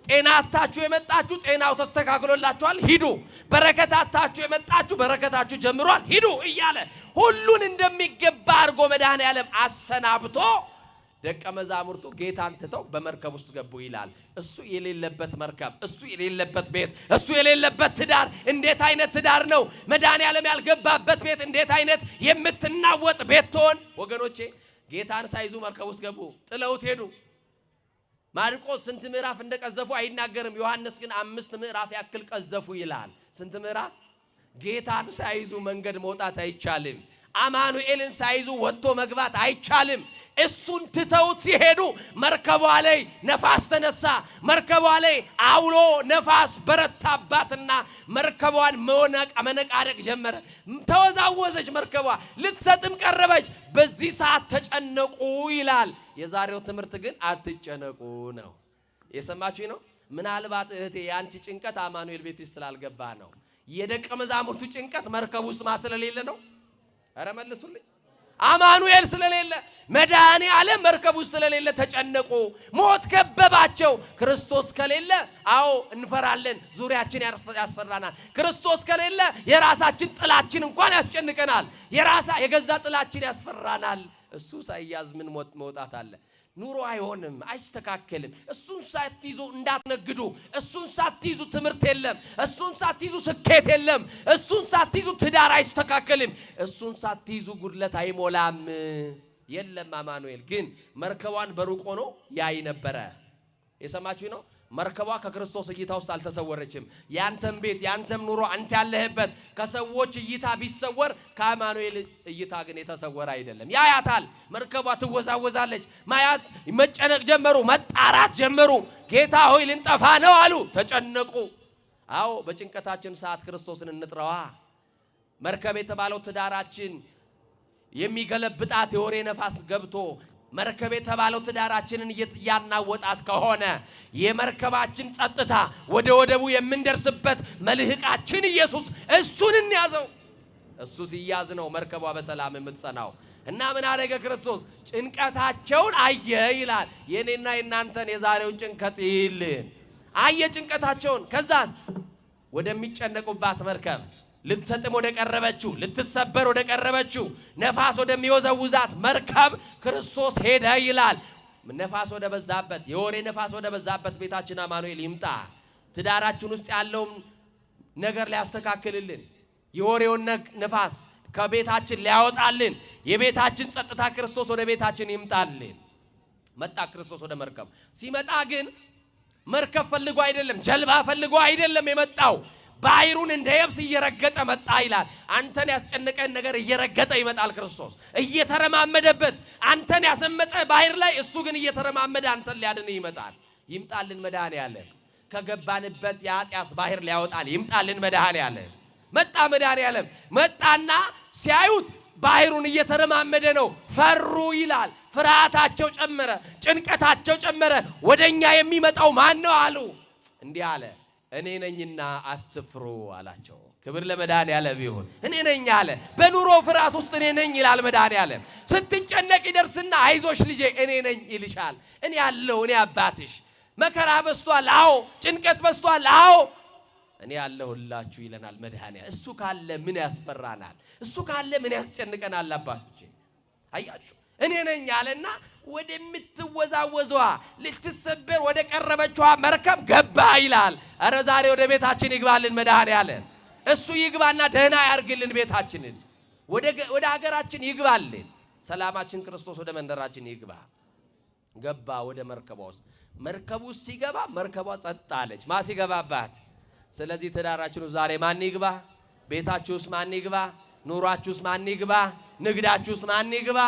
ጤናታችሁ የመጣችሁ ጤናው ተስተካክሎላችኋል ሂዱ። በረከታታችሁ የመጣችሁ በረከታችሁ ጀምሯል ሂዱ እያለ ሁሉን እንደሚገባ አድርጎ መድኃኔዓለም አሰናብቶ ደቀ መዛሙርቱ ጌታን ትተው በመርከብ ውስጥ ገቡ ይላል። እሱ የሌለበት መርከብ፣ እሱ የሌለበት ቤት፣ እሱ የሌለበት ትዳር እንዴት አይነት ትዳር ነው? መድኃኔዓለም ያልገባበት ቤት እንዴት አይነት የምትናወጥ ቤት ትሆን? ወገኖቼ ጌታን ሳይዙ መርከብ ውስጥ ገቡ፣ ጥለውት ሄዱ። ማርቆስ ስንት ምዕራፍ እንደቀዘፉ አይናገርም። ዮሐንስ ግን 5 ምዕራፍ ያክል ቀዘፉ ይላል። ስንት ምዕራፍ? ጌታን ሳይዙ መንገድ መውጣት አይቻልም። አማኑኤልን ሳይዙ ወጥቶ መግባት አይቻልም። እሱን ትተውት ሲሄዱ መርከቧ ላይ ነፋስ ተነሳ። መርከቧ ላይ አውሎ ነፋስ በረታባትና መርከቧን መነቃነቅ ጀመረ። ተወዛወዘች መርከቧ፣ ልትሰጥም ቀረበች። በዚህ ሰዓት ተጨነቁ ይላል። የዛሬው ትምህርት ግን አትጨነቁ ነው። የሰማችሁ ነው። ምናልባት እህቴ ያንቺ ጭንቀት አማኑኤል ቤት ስላልገባ ነው። የደቀ መዛሙርቱ ጭንቀት መርከብ ውስጥ ስለሌለ ነው። አረ መልሱልኝ። አማኑኤል ስለሌለ መድኃኔዓለም መርከብ ውስጥ ስለሌለ ተጨነቁ። ሞት ከበባቸው። ክርስቶስ ከሌለ አዎ እንፈራለን፣ ዙሪያችን ያስፈራናል። ክርስቶስ ከሌለ የራሳችን ጥላችን እንኳን ያስጨንቀናል። የገዛ ጥላችን ያስፈራናል። እሱ ሳይያዝ ምን መውጣት አለ? ኑሮ አይሆንም፣ አይስተካከልም። እሱን ሳትይዙ እንዳትነግዱ። እሱን ሳትይዙ ትምህርት የለም። እሱን ሳትይዙ ስኬት የለም። እሱን ሳትይዙ ትዳር አይስተካከልም። እሱን ሳትይዙ ጉድለት አይሞላም። የለም። አማኑኤል ግን መርከቧን በሩቅ ሆኖ ያይ ነበረ። የሰማችሁ ነው። መርከቧ ከክርስቶስ እይታ ውስጥ አልተሰወረችም። ያንተም ቤት ያንተም ኑሮ አንተ ያለህበት ከሰዎች እይታ ቢሰወር ከአማኑኤል እይታ ግን የተሰወረ አይደለም። ያያታል። መርከቧ ትወዛወዛለች። ማያት መጨነቅ ጀመሩ፣ መጣራት ጀመሩ። ጌታ ሆይ ልንጠፋ ነው አሉ፣ ተጨነቁ። አዎ በጭንቀታችን ሰዓት ክርስቶስን እንጥራዋ። መርከብ የተባለው ትዳራችን የሚገለብጣት የወሬ ነፋስ ገብቶ መርከብ የተባለው ትዳራችንን ያናወጣት ከሆነ የመርከባችን ጸጥታ ወደ ወደቡ የምንደርስበት መልህቃችን ኢየሱስ እሱን እንያዘው። እሱ ሲያዝ ነው መርከቧ በሰላም የምትጸናው። እና ምን አደረገ ክርስቶስ? ጭንቀታቸውን አየ ይላል። የኔና የናንተን የዛሬውን ጭንቀት ይልን አየ ጭንቀታቸውን። ከዛስ ወደሚጨነቁባት መርከብ ልትሰጥም ወደ ቀረበችው ልትሰበር ወደ ቀረበችው ነፋስ ወደሚወዘውዛት መርከብ ክርስቶስ ሄደ ይላል። ነፋስ ወደ በዛበት የወሬ ነፋስ ወደ በዛበት ቤታችን አማኑኤል ይምጣ። ትዳራችን ውስጥ ያለውን ነገር ሊያስተካክልልን፣ የወሬውን ነፋስ ከቤታችን ሊያወጣልን፣ የቤታችን ጸጥታ ክርስቶስ ወደ ቤታችን ይምጣልን። መጣ ክርስቶስ ወደ መርከብ። ሲመጣ ግን መርከብ ፈልጎ አይደለም፣ ጀልባ ፈልጎ አይደለም የመጣው። ባህሩን እንደ የብስ እየረገጠ መጣ ይላል። አንተን ያስጨነቀን ነገር እየረገጠ ይመጣል ክርስቶስ እየተረማመደበት። አንተን ያሰመጠ ባህር ላይ እሱ ግን እየተረማመደ አንተን ሊያድን ይመጣል። ይምጣልን መድኃኔዓለም። ከገባንበት የኃጢአት ባህር ሊያወጣን ይምጣልን መድኃኔዓለም። መጣ መድኃኔዓለም። መጣና ሲያዩት ባህሩን እየተረማመደ ነው። ፈሩ ይላል። ፍርሃታቸው ጨመረ፣ ጭንቀታቸው ጨመረ። ወደኛ የሚመጣው ማን ነው አሉ። እንዲህ አለ፣ እኔ ነኝና አትፍሩ አላቸው። ክብር ለመድኃኔዓለም ይሁን። እኔ ነኝ አለ። በኑሮ ፍርሃት ውስጥ እኔ ነኝ ይላል መድኃኔዓለም። ስትጨነቅ ይደርስና አይዞሽ ልጄ እኔ ነኝ ይልሻል። እኔ ያለው እኔ አባትሽ። መከራ በስቷል፣ አዎ። ጭንቀት በስቷል፣ አዎ። እኔ ያለሁላችሁ ይለናል መድኃኔዓለም። እሱ ካለ ምን ያስፈራናል? እሱ ካለ ምን ያስጨንቀናል? አባቶቼ አያችሁ፣ እኔ ነኝ አለና ወደምትወዛወዘዋ ልትሰበር ወደ ቀረበችዋ መርከብ ገባ ይላል። አረ ዛሬ ወደ ቤታችን ይግባልን መድኃኔዓለም። እሱ ይግባና ደህና ያርግልን ቤታችንን፣ ወደ ሀገራችን ይግባልን። ሰላማችን ክርስቶስ ወደ መንደራችን ይግባ። ገባ ወደ መርከቧ ውስጥ። መርከቡ ውስጥ ሲገባ መርከቧ ጸጥ አለች። ማ ሲገባባት? ስለዚህ ትዳራችን ውስጥ ዛሬ ማን ይግባ? ቤታችሁስ ማን ይግባ? ኑሯችሁስ ማን ይግባ? ንግዳችሁስ ማን ይግባ?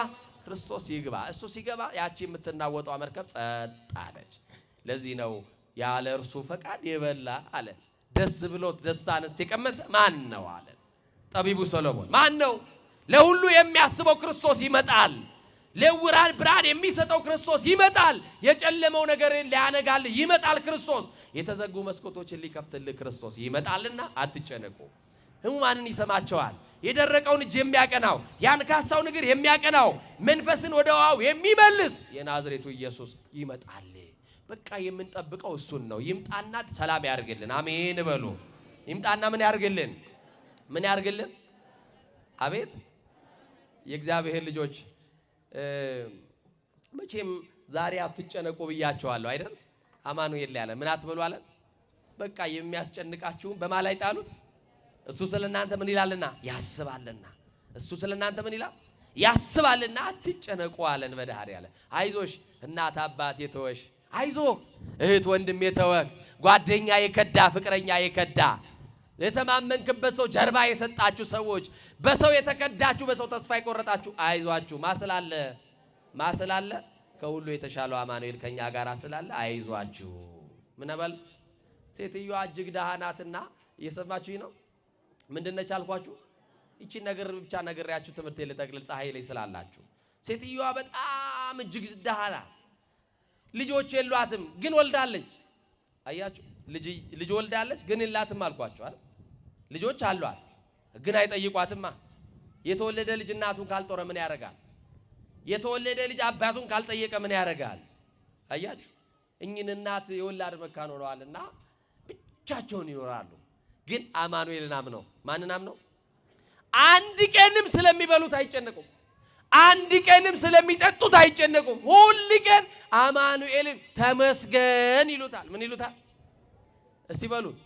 ክርስቶስ ይግባ። እሱ ሲገባ ያቺ የምትናወጣው መርከብ ጸጥ አለች። ለዚህ ነው ያለ እርሱ ፈቃድ የበላ አለ ደስ ብሎት ደስታንስ የቀመሰ ማን ነው አለ ጠቢቡ ሰሎሞን። ማን ነው? ለሁሉ የሚያስበው ክርስቶስ ይመጣል። ለዕውራን ብርሃን የሚሰጠው ክርስቶስ ይመጣል። የጨለመው ነገር ሊያነጋል ይመጣል ክርስቶስ። የተዘጉ መስኮቶችን ሊከፍትልህ ክርስቶስ ይመጣልና አትጨነቁ። ሕሙማንን ይሰማቸዋል። የደረቀውን እጅ የሚያቀናው፣ ያንካሳውን እግር የሚያቀናው፣ መንፈስን ወደ ውሃው የሚመልስ የናዝሬቱ ኢየሱስ ይመጣል። በቃ የምንጠብቀው እሱን ነው። ይምጣና ሰላም ያርግልን። አሜን በሉ። ይምጣና ምን ያርግልን? ምን ያርግልን? አቤት የእግዚአብሔር ልጆች መቼም ዛሬ አትጨነቁ ብያቸዋለሁ አይደል? አማኑኤል ያለ ምን አትበሉ አለ። በቃ የሚያስጨንቃችሁን በማን ላይ ጣሉት? እሱ ስለናንተ ምን ይላልና ያስባልና። እሱ ስለናንተ ምን ይላል? ያስባልና አትጨነቁ አለን መድኃኔዓለም። አይዞሽ እናት አባት የተወሽ፣ አይዞህ እህት ወንድም የተወህ፣ ጓደኛ የከዳ ፍቅረኛ የከዳ የተማመንክበት ሰው ጀርባ የሰጣችሁ ሰዎች፣ በሰው የተከዳችሁ በሰው ተስፋ የቆረጣችሁ አይዟችሁ ማስላለ ከሁሉ የተሻለው አማኑኤል ከኛ ጋር ስላለ አይዟችሁ። ምን በል ሴትዮዋ እጅግ ደሃ ናትና እየሰማችሁኝ ነው? ምንድነች አልኳችሁ? እቺ ነገር ብቻ ነግሬያችሁ ትምህርት ልጠቅልል ፀሐይ ላይ ስላላችሁ። ሴትዮዋ በጣም እጅግ ደሃ ናት። ልጆች የሏትም ግን ወልዳለች። አያችሁ ልጅ ወልዳለች ግን የላትም አልኳችሁ አይደል? ልጆች አሏት ግን አይጠይቋትማ። የተወለደ ልጅ እናቱን ካልጦረ ምን ያደርጋል? የተወለደ ልጅ አባቱን ካልጠየቀ ምን ያደርጋል? አያችሁ እኚህን እናት የወላድ መካን ሆነዋልና ብቻቸውን ይኖራሉ። ግን አማኑኤልን አምነው ማንን አምነው? አንድ ቀንም ስለሚበሉት አይጨነቁም። አንድ ቀንም ስለሚጠጡት አይጨነቁም። ሁሉ ቀን አማኑኤልን ተመስገን ይሉታል። ምን ይሉታል? እስቲ በሉት።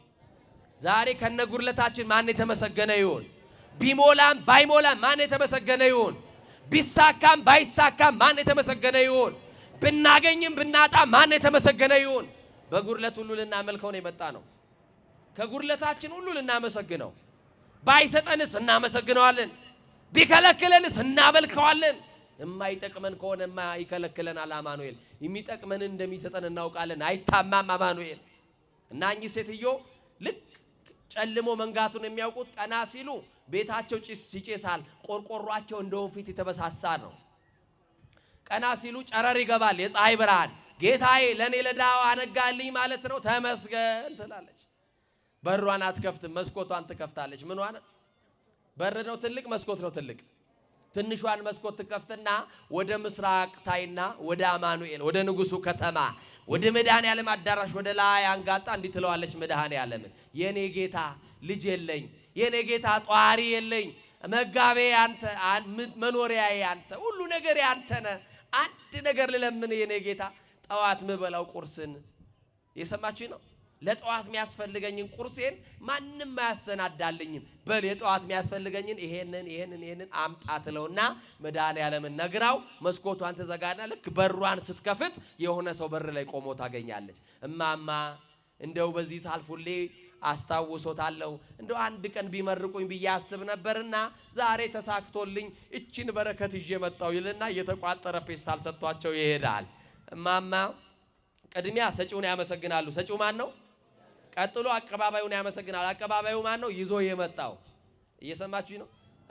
ዛሬ ከነጉርለታችን ማን የተመሰገነ ይሁን? ቢሞላም ባይሞላም ማን የተመሰገነ ይሁን? ቢሳካም ባይሳካም ማን የተመሰገነ ይሁን? ብናገኝም ብናጣ ማን የተመሰገነ ይሁን? በጉርለት ሁሉ ልናመልከው ነው የመጣ ነው። ከጉርለታችን ሁሉ ልናመሰግነው። ባይሰጠንስ እናመሰግነዋለን፣ ቢከለክለንስ እናመልከዋለን። የማይጠቅመን ከሆነማ ይከለክለናል አማኑኤል። የሚጠቅመንን እንደሚሰጠን እናውቃለን። አይታማም አማኑኤል። እና እኚህ ሴትዮ ልክ ጨልሞ መንጋቱን የሚያውቁት ቀና ሲሉ ቤታቸው ጭስ ይጨሳል፣ ቆርቆሯቸው እንደ ወንፊት የተበሳሳ ነው። ቀና ሲሉ ጨረር ይገባል፣ የፀሐይ ብርሃን። ጌታዬ ለኔ ለዳዋ አነጋልኝ ማለት ነው ተመስገን ትላለች። በሯን አትከፍትም፣ መስኮቷን ትከፍታለች። ምኗን? በር ነው ትልቅ፣ መስኮት ነው ትልቅ። ትንሿን መስኮት ትከፍትና ወደ ምስራቅ ታይና ወደ አማኑኤል ወደ ንጉሱ ከተማ ወደ መድኃኔዓለም አዳራሽ ወደ ላይ አንጋጣ እንዲህ ትለዋለች መድኃኔዓለምን፣ የኔ ጌታ ልጅ የለኝ፣ የኔ ጌታ ጧሪ የለኝ፣ መጋቤ አንተ፣ መኖሪያዬ አንተ፣ ሁሉ ነገር ያንተ ነህ። አንድ ነገር ልለምን የኔ ጌታ፣ ጠዋት ምበላው ቁርስን የሰማችሁኝ ነው። ለጠዋት የሚያስፈልገኝን ቁርሴን ማንም አያሰናዳልኝም። በል የጠዋት የሚያስፈልገኝን ይሄንን አምጣ ትለውና መድኃኔዓለምን ነግራው መስኮቷን ተዘጋና ልክ በሯን ስትከፍት የሆነ ሰው በር ላይ ቆሞ ታገኛለች። እማማ እንደው በዚህ ሳልፉሌ አስታውሶታለሁ፣ እንደው አንድ ቀን ቢመርቁኝ ብዬ አስብ ነበርና ዛሬ ተሳክቶልኝ እቺን በረከት ይዤ መጣሁ ይልና የተቋጠረ ፔስታል ሰጥቷቸው ይሄዳል። እማማ ቅድሚያ ሰጪውን ያመሰግናሉ። ሰጪው ማን ነው? ቀጥሎ አቀባባዩን ያመሰግናል። አቀባባዩ ማን ነው? ይዞ የመጣው። እየሰማችሁ ነው?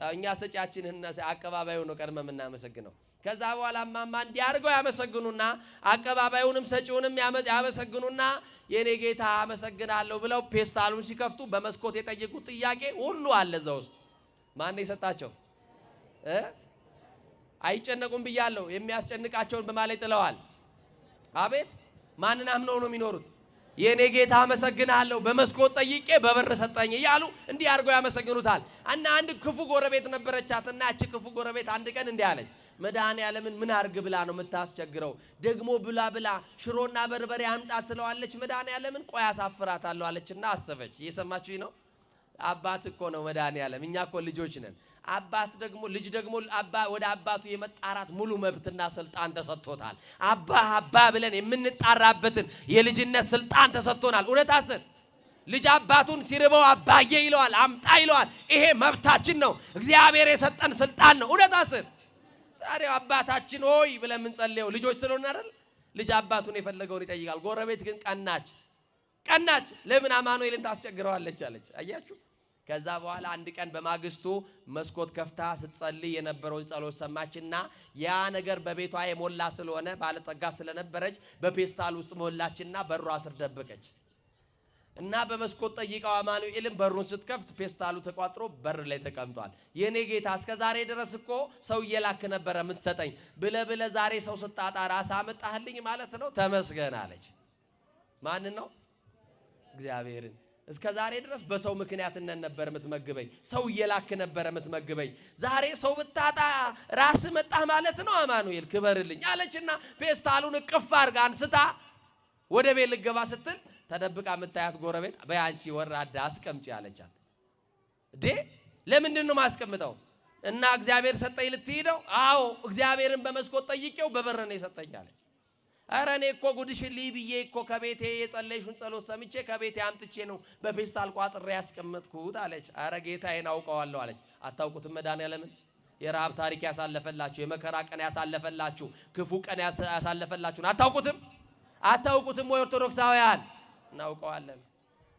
እኛ ሰጪያችንና አቀባባዩ ነው ቀድመ የምናመሰግነው። ከዛ በኋላ እማማ እንዲያርገው ያመሰግኑና አቀባባዩንም ሰጪውንም ያመሰግኑና የኔ ጌታ አመሰግናለሁ ብለው ፔስታሉን ሲከፍቱ በመስኮት የጠየቁት ጥያቄ ሁሉ አለ እዛ ውስጥ። ማን የሰጣቸው? አይጨነቁም ብያለሁ። የሚያስጨንቃቸውን በማለት ጥለዋል። አቤት ማንን አምነው ነው የሚኖሩት? የኔ ጌታ አመሰግናለሁ በመስኮት ጠይቄ በበር ሰጠኝ እያሉ እንዲህ አድርገው ያመሰግኑታል። እና አንድ ክፉ ጎረቤት ነበረቻትና እቺ ክፉ ጎረቤት አንድ ቀን እንዲህ አለች፣ መድኃኔዓለምን ምን አርግ ብላ ነው የምታስቸግረው? ደግሞ ብላ ሽሮና በርበሬ አምጣ ትለዋለች። መድኃኔዓለምን ቆይ አሳፍራታለሁ አለችና አሰበች። እየሰማችሁኝ ነው? አባት እኮ ነው መድኃኔዓለም። እኛ እኮ ልጆች ነን። ልጅ ደግሞ ወደ አባቱ የመጣራት ሙሉ መብትና ስልጣን ተሰጥቶታል። አባ ብለን የምንጣራበትን የልጅነት ስልጣን ተሰጥቶናል። እውነት አሰት ልጅ አባቱን ሲርበው አባዬ ይለዋል፣ አምጣ ይለዋል። ይሄ መብታችን ነው፣ እግዚአብሔር የሰጠን ስልጣን ነው። እውነት አሰት ታዲያ አባታችን ሆይ ብለን የምንጸልየው ልጆች ስለሆነ አይደል? ልጅ አባቱን የፈለገውን ይጠይቃል። ጎረቤት ግን ቀናች። ለምን አማኑኤልን ታስቸግረዋለች አለች። አያችሁ። ከዛ በኋላ አንድ ቀን በማግስቱ መስኮት ከፍታ ስትጸልይ የነበረውን ጸሎት ሰማችና ያ ነገር በቤቷ የሞላ ስለሆነ ባለጠጋ ስለነበረች በፔስታል ውስጥ ሞላችና በሯ ስር ደበቀች። እና በመስኮት ጠይቀው አማኑኤልን በሩን ስትከፍት ፔስታሉ ተቋጥሮ በር ላይ ተቀምጧል። የኔ ጌታ እስከ ዛሬ ድረስ እኮ ሰው እየላክ ነበረ የምትሰጠኝ ብለ ዛሬ ሰው ስታጣ ራስ አመጣህልኝ ማለት ነው፣ ተመስገን አለች። ማን ነው? እግዚአብሔርን። እስከ ዛሬ ድረስ በሰው ምክንያት ነበር የምትመግበኝ፣ ሰው እየላክ ነበር የምትመግበኝ። ዛሬ ሰው ብታጣ ራስ መጣ ማለት ነው። አማኑኤል ክበርልኝ አለችና ፔስታሉን እቅፍ አድርጋ አንስታ ወደ ቤት ልገባ ስትል ተደብቃ የምታያት ጎረቤት በያንቺ ወራዳ አስቀምጪ አለቻት። ለምንድን ነው ማስቀምጠው? እና እግዚአብሔር ሰጠኝ ልትሄደው? አዎ እግዚአብሔርን በመስኮት ጠይቄው በበር ነው የሰጠኝ አለች። ኧረ እኔ እኮ ጉድሽን ልይ ብዬ እኮ ከቤቴ የጸለይሽውን ጸሎት ሰምቼ ከቤቴ አምጥቼ ነው በፔስታል ቋጥሬ ያስቀመጥኩት አለች። ኧረ ጌታዬን አውቀዋለሁ አለች። አታውቁትም መድኃኒዓለምን? የረሃብ ታሪክ ያሳለፈላችሁ፣ የመከራ ቀን ያሳለፈላችሁ፣ ክፉ ቀን ያሳለፈላችሁን አታውቁትም? አታውቁትም ወይ ኦርቶዶክሳውያን? እናውቀዋለን።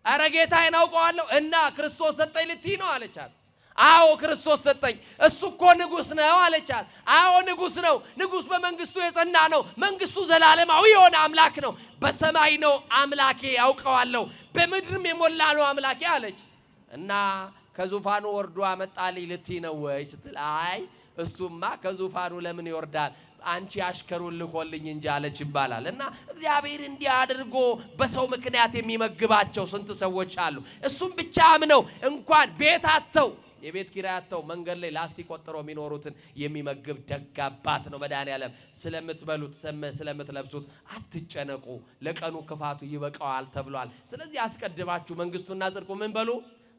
ኧረ ጌታዬን አውቀዋለሁ እና ክርስቶስ ሰጠኝ ልትይ ነው አለቻት። አዎ ክርስቶስ ሰጠኝ፣ እሱ እኮ ንጉሥ ነው አለቻት። አዎ ንጉሥ ነው። ንጉሥ በመንግስቱ የጸና ነው። መንግስቱ ዘላለማዊ የሆነ አምላክ ነው። በሰማይ ነው አምላኬ አውቀዋለሁ፣ በምድርም የሞላ ነው አምላኬ አለች። እና ከዙፋኑ ወርዶ አመጣልኝ ልትይ ነው ወይ ስትል፣ አይ እሱማ ከዙፋኑ ለምን ይወርዳል? አንቺ አሽከሩን ልኮልኝ እንጂ አለች ይባላል። እና እግዚአብሔር እንዲህ አድርጎ በሰው ምክንያት የሚመግባቸው ስንት ሰዎች አሉ። እሱም ብቻ አምነው እንኳን ቤት አጥተው የቤት ኪራይ አጥተው መንገድ ላይ ላስቲክ ቆጥረው የሚኖሩትን የሚመግብ ደግ አባት ነው መድኃኒዓለም። ስለምትበሉት ስለምትለብሱት አትጨነቁ፣ ለቀኑ ክፋቱ ይበቃዋል ተብሏል። ስለዚህ አስቀድማችሁ መንግስቱና ጽድቁ ምን በሉ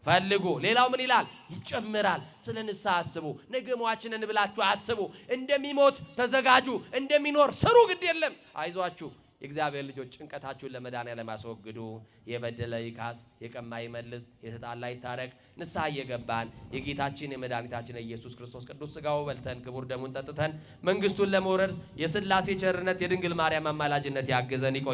ፈልጉ። ሌላው ምን ይላል? ይጨምራል። ስለ ንስሐ አስቡ። ነገ ሟችንን ብላችሁ አስቡ። እንደሚሞት ተዘጋጁ፣ እንደሚኖር ስሩ። ግድ የለም አይዟችሁ። የእግዚአብሔር ልጆች ጭንቀታችሁን ለመድኃኒዓለም አስወግዱ። የበደለ ይካስ፣ የቀማ ይመልስ፣ የተጣላ ይታረቅ። ንስሐ እየገባን የጌታችን የመድኃኒታችን ኢየሱስ ክርስቶስ ቅዱስ ሥጋው በልተን ክቡር ደሙን ጠጥተን መንግስቱን ለመውረድ የሥላሴ ቸርነት የድንግል ማርያም አማላጅነት ያግዘን። ይቆይ።